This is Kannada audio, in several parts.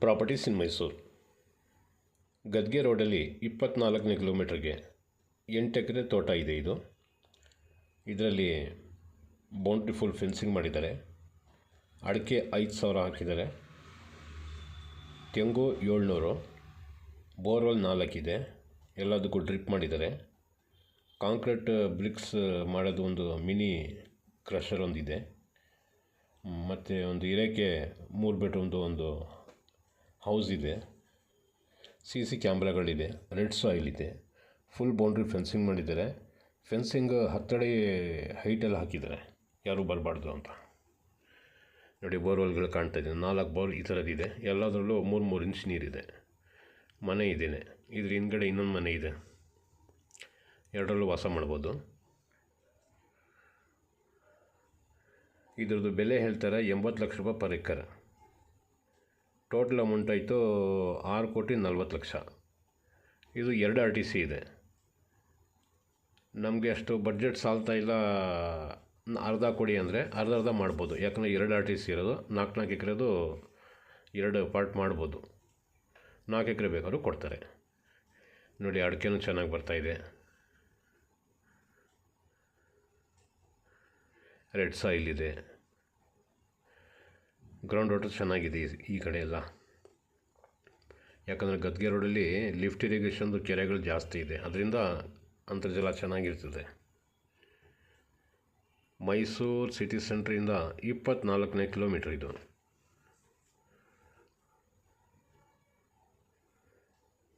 ಪ್ರಾಪರ್ಟೀಸ್ ಇನ್ ಮೈಸೂರು. ಗದ್ಗೆ ರೋಡಲ್ಲಿ 24ನೇ ಕಿಲೋಮೀಟ್ರಿಗೆ 8 ಎಕರೆ ತೋಟ ಇದೆ. ಇದರಲ್ಲಿ ಬೌಂಡ್ರಿ ಫುಲ್ ಫೆನ್ಸಿಂಗ್ ಮಾಡಿದ್ದಾರೆ. ಅಡಿಕೆ 5,000 ಹಾಕಿದ್ದಾರೆ. ತೆಂಗು 700, ಬೋರ್ವೆಲ್ 4 ಇದೆ. ಎಲ್ಲದಕ್ಕೂ ಡ್ರಿಪ್ ಮಾಡಿದ್ದಾರೆ. ಕಾಂಕ್ರೀಟ್ ಬ್ರಿಕ್ಸ್ ಮಾಡೋದು ಒಂದು ಮಿನಿ ಕ್ರಷರ್ ಒಂದಿದೆ. ಮತ್ತು ಒಂದು ಇರೋಕ್ಕೆ 3 ಬೆಡ್ರೂಮ್ದು ಒಂದು ಹೌಸ್ ಇದೆ. CC ಕ್ಯಾಮ್ರಾಗಳಿದೆ. ರೆಡ್ ಸಾಯಿಲ್ ಇದೆ. ಫುಲ್ ಬೌಂಡ್ರಿ ಫೆನ್ಸಿಂಗ್ ಮಾಡಿದ್ದಾರೆ. ಫೆನ್ಸಿಂಗ್ 10 ಅಡಿ ಹೈಟಲ್ಲಿ ಹಾಕಿದ್ದಾರೆ, ಯಾರೂ ಬರಬಾರ್ದು ಅಂತ. ನೋಡಿ, ಬೋರ್ವೆಲ್ಗಳು ಕಾಣ್ತಾ ಇದೆ. 4 ಬೋರ್ ಈ ಥರದ್ದಿದೆ. ಎಲ್ಲದರಲ್ಲೂ 3 ಇಂಚ್ ನೀರಿದೆ. ಮನೆ ಇದೇನೆ. ಇದ್ರ ಹಿಂದ್ಗಡೆ ಇನ್ನೊಂದು ಮನೆ ಇದೆ. ಎರಡರಲ್ಲೂ ವಾಸ ಮಾಡ್ಬೋದು. ಇದ್ರದ್ದು ಬೆಲೆ ಹೇಳ್ತಾರೆ 80 ಲಕ್ಷ ರೂಪಾಯಿ ಪರ್ ಎಕರ್. ಟೋಟಲ್ ಅಮೌಂಟ್ ಆಯಿತು 6,40,00,000. ಇದು 2 RTC ಇದೆ. ನಮಗೆ ಅಷ್ಟು ಬಡ್ಜೆಟ್ ಸಾಲ್ತಾ ಇಲ್ಲ. ಅರ್ಧ ಕೊಡಿ ಅಂದರೆ ಅರ್ಧ ಮಾಡ್ಬೋದು. ಯಾಕಂದರೆ 2 RTC ಇರೋದು. 4 ಎಕರೆದು 2 ಪಾರ್ಟ್ ಮಾಡ್ಬೋದು. 4 ಎಕರೆ ಬೇಕಾದ್ರೂ ಕೊಡ್ತಾರೆ. ನೋಡಿ, ಅಡಿಕೆನೂ ಚೆನ್ನಾಗಿ ಬರ್ತಾಯಿದೆ. ರೆಡ್ ಸಾಯಿಲ್ ಇದೆ. ಗ್ರೌಂಡ್ ವಾಟರ್ ಚೆನ್ನಾಗಿದೆ ಈ ಕಡೆ ಎಲ್ಲ. ಯಾಕಂದರೆ ಗದ್ಗೆ ರೋಡಲ್ಲಿ ಲಿಫ್ಟ್ ಇರಿಗೇಷನ್ದು ಕೆರೆಗಳು ಜಾಸ್ತಿ ಇದೆ. ಅದರಿಂದ ಅಂತರ್ಜಲ ಚೆನ್ನಾಗಿರ್ತದೆ. ಮೈಸೂರು ಸಿಟಿ ಸೆಂಟ್ರಿಂದ 24ನೇ ಕಿಲೋಮೀಟ್ರ್ ಇದು.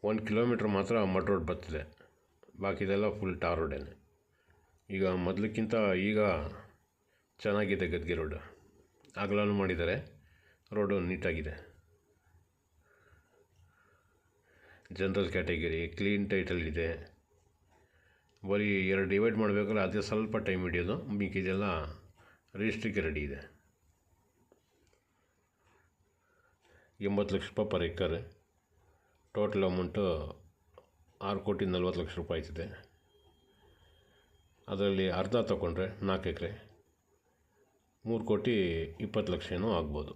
1 ಕಿಲೋಮೀಟ್ರ್ ಮಾತ್ರ ಮಡ್ ರೋಡ್ ಬರ್ತಿದೆ. ಬಾಕಿದೆಲ್ಲ ಫುಲ್ ಟಾರ್ ರೋಡೇನೆ. ಈಗ ಮೊದಲಕ್ಕಿಂತ ಈಗ ಚೆನ್ನಾಗಿದೆ ಗದ್ಗೆ ರೋಡ್. ಅಗಲನೂ ಮಾಡಿದ್ದಾರೆ. ರೋಡು ನೀಟಾಗಿದೆ. ಜನರಲ್ ಕ್ಯಾಟಗರಿ, ಕ್ಲೀನ್ ಟೈಟಲ್ ಇದೆ. ಬರೀ 2 ಡಿವೈಡ್ ಮಾಡಬೇಕಾದ್ರೆ ಅದೇ ಸ್ವಲ್ಪ ಟೈಮ್ ಹಿಡಿಯೋದು. ಮಿಕ್ಕಿದೆಲ್ಲ ರಿಜಿಸ್ಟ್ರಿಗೆ ರೆಡಿ ಇದೆ. 80 ಲಕ್ಷ ರೂಪಾಯಿ ಪರ್ ಎಕರ್. ಟೋಟಲ್ ಅಮೌಂಟು 6,40,00,000 ರೂಪಾಯಿ ಆಯ್ತದೆ. ಅದರಲ್ಲಿ ಅರ್ಧ ತಗೊಂಡ್ರೆ 4 ಎಕರೆ 3,20,00,000 ಏನೋ ಆಗ್ಬೋದು.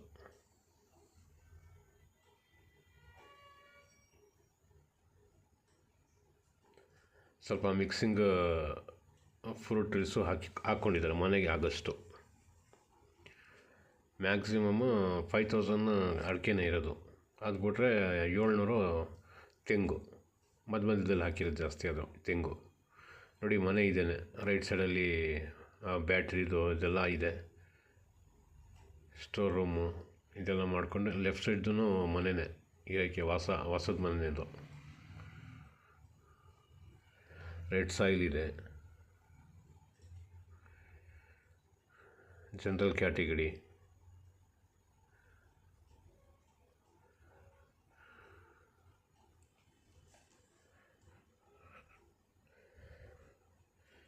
ಸ್ವಲ್ಪ ಮಿಕ್ಸಿಂಗ್ ಫ್ರೂಟ್ ಟ್ರೀಸು ಹಾಕ್ಕೊಂಡಿದ್ದಾರೆ ಮನೆಗೆ ಆಗೋಷ್ಟು. ಮ್ಯಾಕ್ಸಿಮಮ್ಮು 5,000 ಅಡಿಕೆನೇ ಇರೋದು. ಅದು ಬಿಟ್ರೆ 700 ತೆಂಗು. ಮಧ್ಯದಲ್ಲಿ ಹಾಕಿರೋದು ಜಾಸ್ತಿ ಅದು ತೆಂಗು. ನೋಡಿ, ಮನೆ ಇದೇನೆ. ರೈಟ್ ಸೈಡಲ್ಲಿ ಬ್ಯಾಟ್ರಿದು ಇದೆಲ್ಲ ಇದೆ. ಸ್ಟೋರ್ ರೂಮು ಇದೆಲ್ಲ ಮಾಡಿಕೊಂಡು ಲೆಫ್ಟ್ ಸೈಡ್ದು ಮನೆಯೇ ಇರೋಕ್ಕೆ ವಾಸದ ಮನೆಯದು. ರೆಡ್ ಸಾಯಿಲ್ ಇದೆ. General category.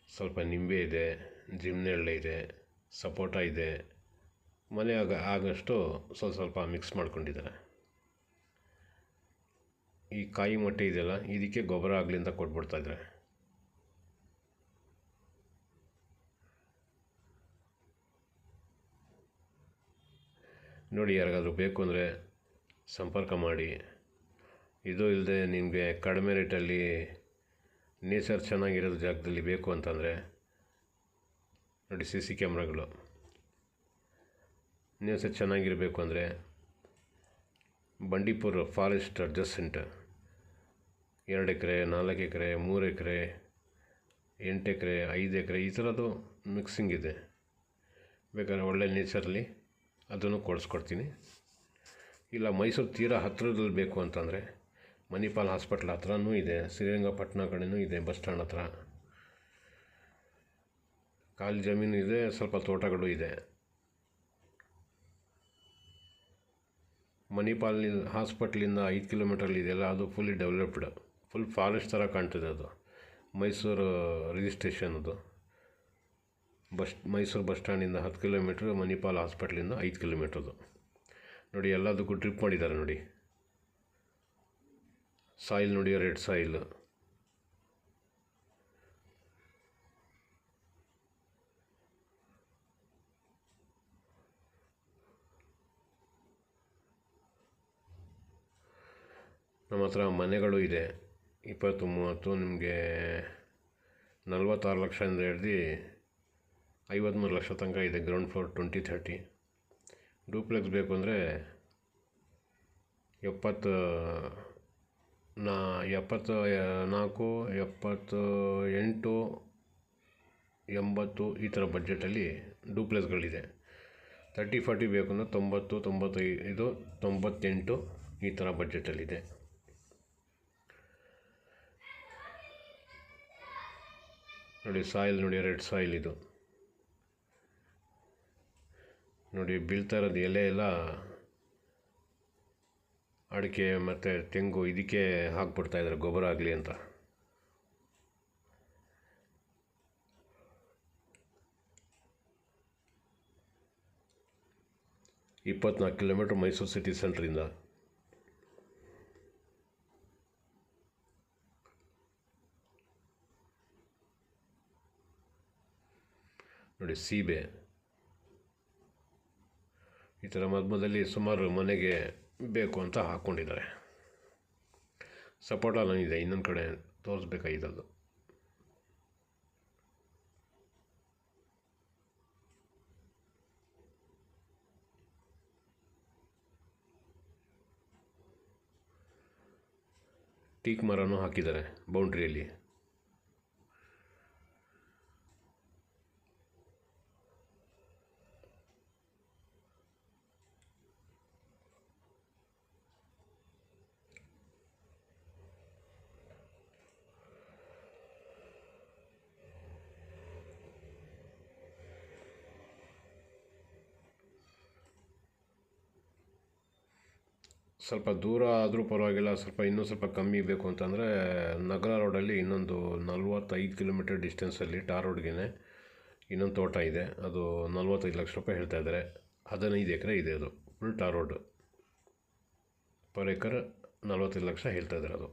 ಸ್ವಲ್ಪ ನಿಂಬೆ ಇದೆ, ಜಿಮ್ನೆಳ್ಳೆ ಇದೆ, ಸಪೋಟ ಇದೆ. ಮನೆ ಆಗಷ್ಟು ಸ್ವಲ್ಪ ಮಿಕ್ಸ್ ಮಾಡ್ಕೊಂಡಿದ್ದಾರೆ. ಈ ಕಾಯಿ ಮೊಟ್ಟೆ ಇದೆಯಲ್ಲ, ಇದಕ್ಕೆ ಗೊಬ್ಬರ ಆಗಲಿ ಅಂತ ಕೊಟ್ಬಿಡ್ತಾಯಿದ್ದಾರೆ. ನೋಡಿ, ಯಾರಿಗಾದ್ರೂ ಬೇಕು ಅಂದರೆ ಸಂಪರ್ಕ ಮಾಡಿ. ಇದು ಇಲ್ಲದೆ ನಿಮಗೆ ಕಡಿಮೆ ರೇಟಲ್ಲಿ ನೇಚರ್ ಚೆನ್ನಾಗಿರೋದು ಜಾಗದಲ್ಲಿ ಬೇಕು ಅಂತಂದರೆ ನೋಡಿ, CC ಕ್ಯಾಮ್ರಾಗಳು. ನೇಚರ್ ಚೆನ್ನಾಗಿರಬೇಕು ಅಂದರೆ ಬಂಡೀಪುರ ಫಾರೆಸ್ಟ್ ಅಡ್ಜಸೆಂಟ್ 2 ಎಕರೆ 4 ಎಕರೆ 3 ಎಕರೆ 8 ಎಕರೆ 5 ಎಕರೆ ಈ ಥರದ್ದು ಮಿಕ್ಸಿಂಗ್ ಇದೆ. ಬೇಕಾದ್ರೆ ಒಳ್ಳೆ ನೇಚರಲ್ಲಿ ಅದನ್ನು ಕೊಡಿಸ್ಕೊಡ್ತೀನಿ. ಇಲ್ಲ ಮೈಸೂರು ತೀರಾ ಹತ್ತಿರದಲ್ಲಿ ಬೇಕು ಅಂತಂದರೆ ಮಣಿಪಾಲ್ ಹಾಸ್ಪಿಟ್ಲ್ ಹತ್ರನೂ ಇದೆ. ಶ್ರೀರಂಗಪಟ್ಟಣ ಕಡೆನೂ ಇದೆ. ಬಸ್ ಸ್ಟ್ಯಾಂಡ್ ಹತ್ರ ಖಾಲಿ ಜಮೀನು ಇದೆ. ಸ್ವಲ್ಪ ತೋಟಗಳು ಇದೆ. ಮಣಿಪಾಲ್ ಹಾಸ್ಪಿಟ್ಲಿಂದ 5 ಕಿಲೋಮೀಟ್ರಲ್ಲಿ ಇದೆಯಲ್ಲ, ಅದು ಫುಲ್ಲಿ ಡೆವಲಪ್ಡ್. ಫುಲ್ ಫಾರೆಸ್ಟ್ ಥರ ಕಾಣ್ತದೆ. ಅದು ಮೈಸೂರು ರಿಜಿಸ್ಟ್ರೇಷನ್. ಅದು ಮೈಸೂರು ಬಸ್ ಸ್ಟ್ಯಾಂಡಿಂದ 10 ಕಿಲೋಮೀಟ್ರ್, ಮಣಿಪಾಲ್ ಹಾಸ್ಪಿಟ್ಲಿಂದ 5 ಕಿಲೋಮೀಟ್ರದು. ನೋಡಿ, ಎಲ್ಲದಕ್ಕೂ ಡ್ರಿಪ್ ಮಾಡಿದ್ದಾರೆ. ನೋಡಿ, ಸಾಯಿಲ್ ನೋಡಿ, ರೆಡ್ ಸಾಯಿಲ್. ನಮ್ಮ ಹತ್ರ ಮನೆಗಳು ಇದೆ 20-30 ನಿಮಗೆ 46 ಲಕ್ಷದಿಂದ ಹಿಡ್ದು 53 ಲಕ್ಷ ತನಕ ಇದೆ. Ground floor 20-30. ಡೂಪ್ಲೆಕ್ಸ್ ಬೇಕು ಅಂದರೆ 74, 78, 80 ಈ ಥರ ಬಡ್ಜೆಟಲ್ಲಿ ಡೂಪ್ಲೆಕ್ಸ್ಗಳಿದೆ. 30-40 ಬೇಕು ಅಂದರೆ 90, 95, 98 ಈ ಥರ ಬಡ್ಜೆಟಲ್ಲಿದೆ. ನೋಡಿ ಸಾಯಿಲ್ ನೋಡಿ, ರೆಡ್ ಸಾಯಿಲ್ ಇದು ನೋಡಿ. ಬೀಳ್ತಾ ಇರೋದು ಎಲೆ ಎಲ್ಲ ಅಡಿಕೆ ಮತ್ತು ತೆಂಗು ಇದಕ್ಕೆ ಹಾಕ್ಬಿಡ್ತಾಯಿದ್ದಾರೆ ಗೊಬ್ಬರ ಆಗಲಿ ಅಂತ. – 24 ಕಿಲೋಮೀಟ್ರ್ ಮೈಸೂರು ಸಿಟಿ ಸೆಂಟ್ರಿಂದ. ನೋಡಿ ಸೀಬೆ ಈ ಥರ ಮಧ್ಯದಲ್ಲಿ ಸುಮಾರು ಮನೆಗೆ ಬೇಕು ಅಂತ ಹಾಕ್ಕೊಂಡಿದ್ದಾರೆ. ಸಪೋಟ ಇದೆ, ಇನ್ನೊಂದು ಕಡೆ ತೋರಿಸ್ಬೇಕಾಗಿದ್ದದು. ಟೀಕ್ ಮರನೂ ಹಾಕಿದ್ದಾರೆ ಬೌಂಡ್ರಿಯಲ್ಲಿ. ಸ್ವಲ್ಪ ದೂರ ಆದರೂ ಪರವಾಗಿಲ್ಲ, ಇನ್ನೂ ಸ್ವಲ್ಪ ಕಮ್ಮಿ ಬೇಕು ಅಂತಂದರೆ ನಗರ ರೋಡಲ್ಲಿ ಇನ್ನೊಂದು 45 ಕಿಲೋಮೀಟರ್ ಡಿಸ್ಟೆನ್ಸಲ್ಲಿ ಟಾರ್ ರೋಡ್ಗೆ ಇನ್ನೊಂದು ತೋಟ ಇದೆ. ಅದು 45 ಲಕ್ಷ ರೂಪಾಯಿ ಹೇಳ್ತಾಯಿದ್ದಾರೆ. 15 ಎಕರೆ ಇದೆ. ಅದು full tar road. Per acre 45 lakh ಹೇಳ್ತಾಯಿದ್ದಾರೆ ಅದು.